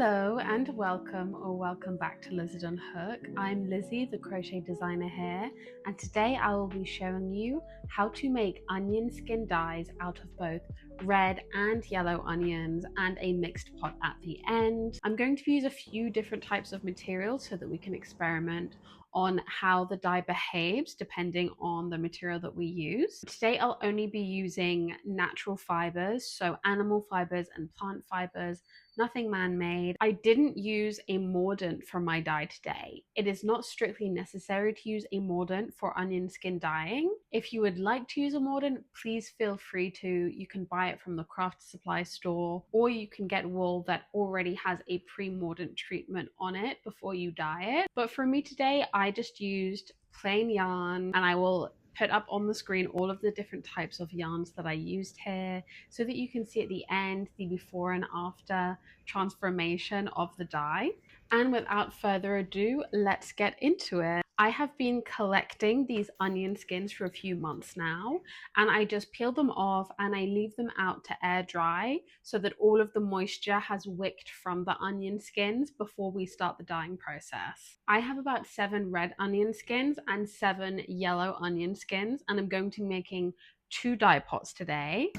Hello and welcome back to Lizard&Hook. I'm Lizzie, the crochet designer here, and today I will be showing you how to make onion skin dyes out of both red and yellow onions and a mixed pot at the end. I'm going to use a few different types of materials so that we can experiment on how the dye behaves depending on the material that we use. Today I'll only be using natural fibers, so animal fibers and plant fibers, nothing man-made. I didn't use a mordant for my dye today. It is not strictly necessary to use a mordant for onion skin dyeing. If you would like to use a mordant, please feel free to. You can buy it from the craft supply store, or you can get wool that already has a pre-mordant treatment on it before you dye it. But for me today, I just used plain yarn, and I will put up on the screen all of the different types of yarns that I used here so that you can see at the end the before and after transformation of the dye. And without further ado, let's get into it. I have been collecting these onion skins for a few months now, and I just peel them off and I leave them out to air dry so that all of the moisture has wicked from the onion skins before we start the dyeing process. I have about 7 red onion skins and 7 yellow onion skins, and I'm going to be making 2 dye pots today.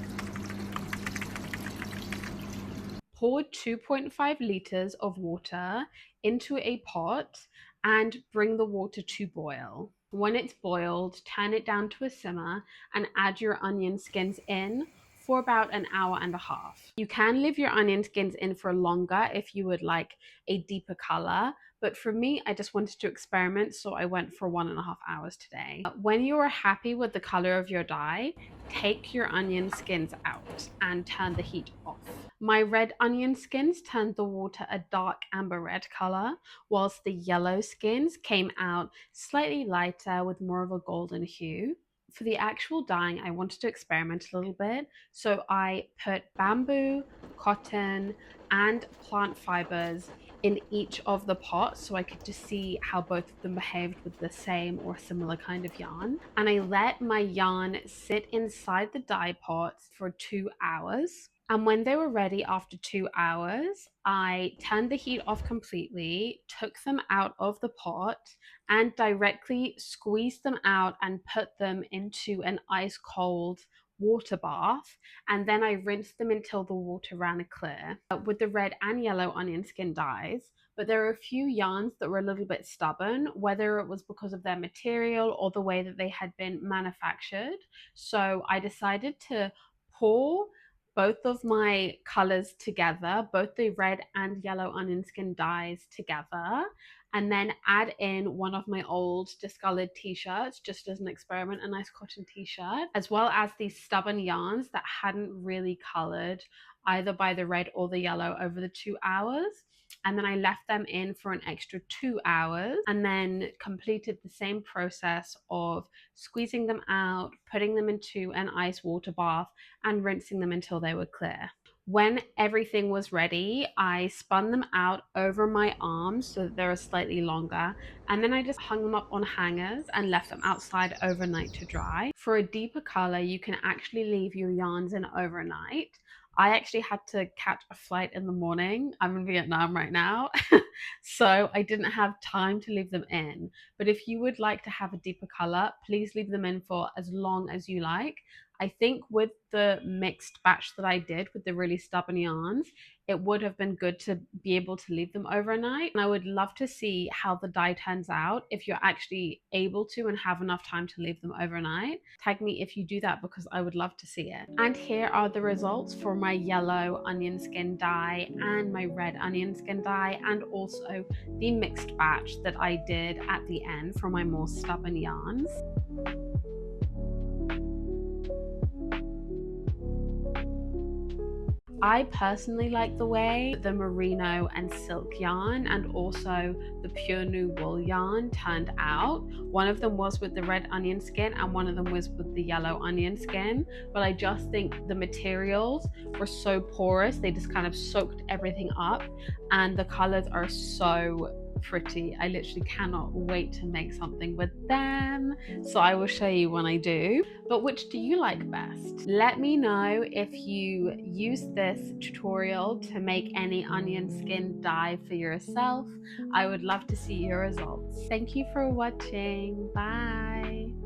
Pour 2.5 liters of water into a pot and bring the water to boil. When it's boiled, turn it down to a simmer and add your onion skins in for about an hour and a half. You can leave your onion skins in for longer if you would like a deeper color, but for me, I just wanted to experiment, so I went for 1.5 hours today. When you are happy with the color of your dye, take your onion skins out and turn the heat off. My red onion skins turned the water a dark amber red color, whilst the yellow skins came out slightly lighter with more of a golden hue. For the actual dyeing, I wanted to experiment a little bit, so I put bamboo, cotton, and plant fibers in each of the pots so I could just see how both of them behaved with the same or similar kind of yarn. And I let my yarn sit inside the dye pots for 2 hours. And when they were ready after 2 hours, I turned the heat off completely, took them out of the pot, and directly squeezed them out and put them into an ice cold water bath, and then I rinsed them until the water ran clear with the red and yellow onion skin dyes. But there are a few yarns that were a little bit stubborn, whether it was because of their material or the way that they had been manufactured. So I decided to pour both of my colors together, both the red and yellow onion skin dyes together, and then add in one of my old discolored t-shirts just as an experiment, a nice cotton t-shirt, as well as these stubborn yarns that hadn't really colored either by the red or the yellow over the 2 hours. And then I left them in for an extra 2 hours and then completed the same process of squeezing them out, putting them into an ice water bath, and rinsing them until they were clear. When everything was ready, I spun them out over my arms so that they were slightly longer, and then I just hung them up on hangers and left them outside overnight to dry. For a deeper color, you can actually leave your yarns in overnight. I actually had to catch a flight in the morning. I'm in Vietnam right now, so I didn't have time to leave them in. But if you would like to have a deeper color, please leave them in for as long as you like. I think with the mixed batch that I did with the really stubborn yarns, it would have been good to be able to leave them overnight. And I would love to see how the dye turns out if you're actually able to and have enough time to leave them overnight. Tag me if you do that because I would love to see it. And here are the results for my yellow onion skin dye and my red onion skin dye, and also the mixed batch that I did at the end for my more stubborn yarns. I personally like the way the merino and silk yarn and also the pure new wool yarn turned out. One of them was with the red onion skin and one of them was with the yellow onion skin, but I just think the materials were so porous, they just kind of soaked everything up, and the colors are so pretty. I literally cannot wait to make something with them. So I will show you when I do. But which do you like best? Let me know if you use this tutorial to make any onion skin dye for yourself. I would love to see your results. Thank you for watching. Bye.